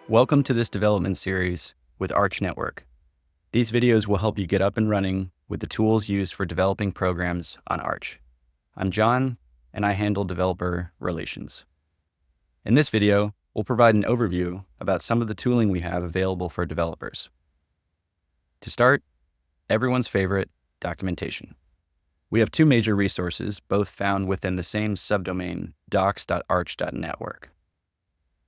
Welcome to this development series with Arch Network. These videos will help you get up and running with the tools used for developing programs on Arch. I'm John, and I handle developer relations. In this video, we'll provide an overview about some of the tooling we have available for developers. To start, everyone's favorite, documentation. We have two major resources, both found within the same subdomain, docs.arch.network.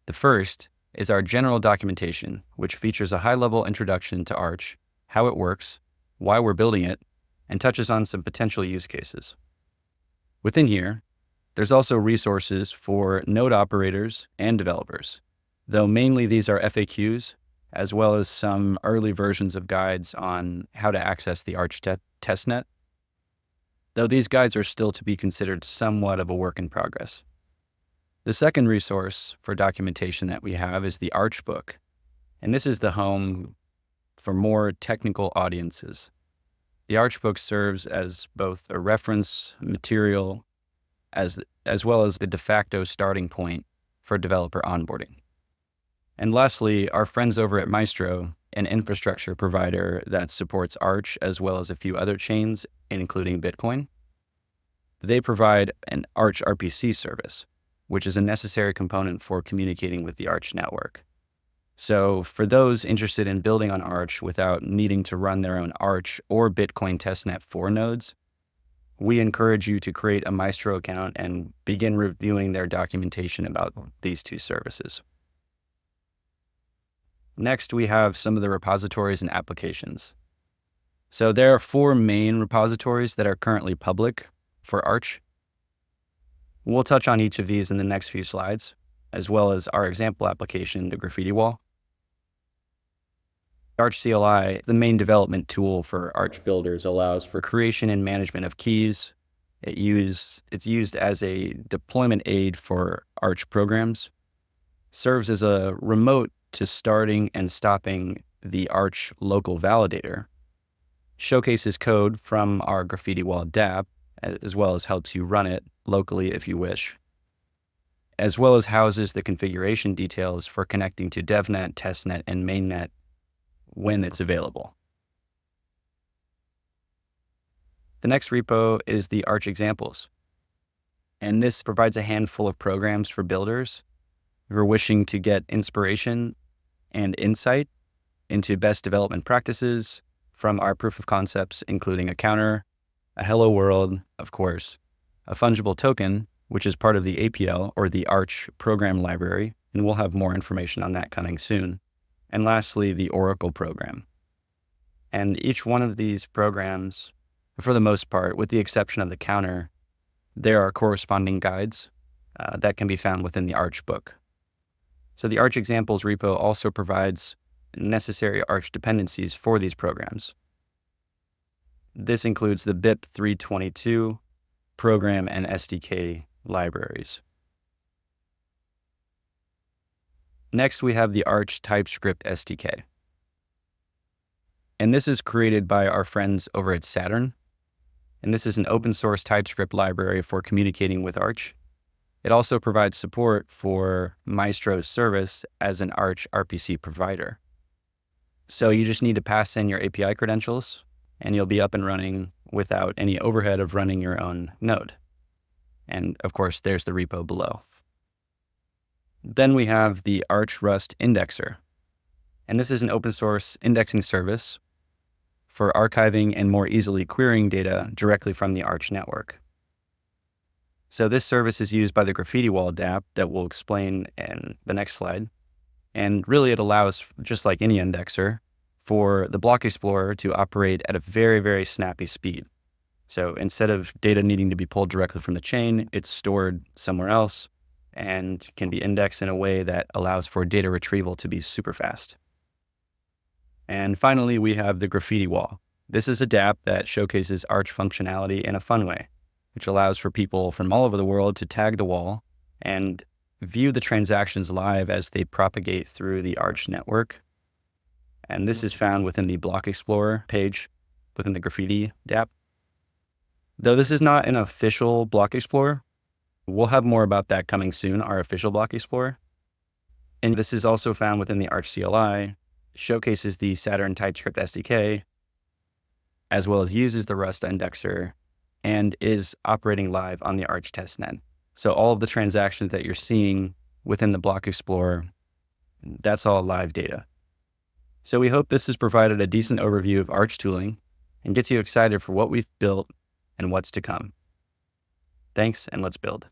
The first is our general documentation, which features a high-level introduction to Arch, how it works, why we're building it, and touches on some potential use cases. Within here, there's also resources for node operators and developers, though mainly these are FAQs, as well as some early versions of guides on how to access the Arch testnet, though these guides are still to be considered somewhat of a work in progress. The second resource for documentation that we have is the Arch book, and this is the home for more technical audiences. The Arch book serves as both a reference material as well as the de facto starting point for developer onboarding. And lastly, our friends over at Maestro, an infrastructure provider that supports Arch as well as a few other chains, including Bitcoin. They provide an Arch RPC service, which is a necessary component for communicating with the Arch network. So for those interested in building on Arch without needing to run their own Arch or Bitcoin testnet for nodes, we encourage you to create a Maestro account and begin reviewing their documentation about these two services. Next, we have some of the repositories and applications. So there are four main repositories that are currently public for Arch. We'll touch on each of these in the next few slides, as well as our example application, the graffiti wall. Arch CLI, the main development tool for Arch builders, allows for creation and management of keys. It's used as a deployment aid for Arch programs, serves as a remote to starting and stopping the Arch local validator, showcases code from our graffiti wall dapp, as well as helps you run it locally if you wish, as well as houses the configuration details for connecting to devnet, testnet, and mainnet when it's available. The next repo is the Arch examples, and this provides a handful of programs for builders who are wishing to get inspiration and insight into best development practices from our proof of concepts, including a counter, a hello world, of course, a fungible token, which is part of the APL or the Arch program library, and we'll have more information on that coming soon. And lastly, the Oracle program. And each one of these programs, for the most part, with the exception of the counter, there are corresponding guides that can be found within the Arch book. So the Arch examples repo also provides necessary Arch dependencies for these programs. This includes the BIP 322 program and SDK libraries. Next, we have the Arch TypeScript SDK. And this is created by our friends over at Saturn. And this is an open source TypeScript library for communicating with Arch. It also provides support for Maestro's service as an Arch RPC provider. So you just need to pass in your API credentials, and you'll be up and running without any overhead of running your own node. And of course, there's the repo below. Then we have the Arch Rust Indexer. And this is an open source indexing service for archiving and more easily querying data directly from the Arch network. So this service is used by the graffiti wall dapp that we'll explain in the next slide. And really it allows, just like any indexer, for the block explorer to operate at a very, very snappy speed. So instead of data needing to be pulled directly from the chain, it's stored somewhere else and can be indexed in a way that allows for data retrieval to be super fast. And finally, we have the graffiti wall. This is a dapp that showcases Arch functionality in a fun way, which allows for people from all over the world to tag the wall and view the transactions live as they propagate through the Arch network. And this is found within the Block Explorer page within the graffiti dapp. Though this is not an official Block Explorer, we'll have more about that coming soon, our official Block Explorer. And this is also found within the Arch CLI, showcases the Saturn TypeScript SDK, as well as uses the Rust indexer, and is operating live on the Arch testnet. So all of the transactions that you're seeing within the Block Explorer, that's all live data. So we hope this has provided a decent overview of Arch tooling and gets you excited for what we've built and what's to come. Thanks, and let's build.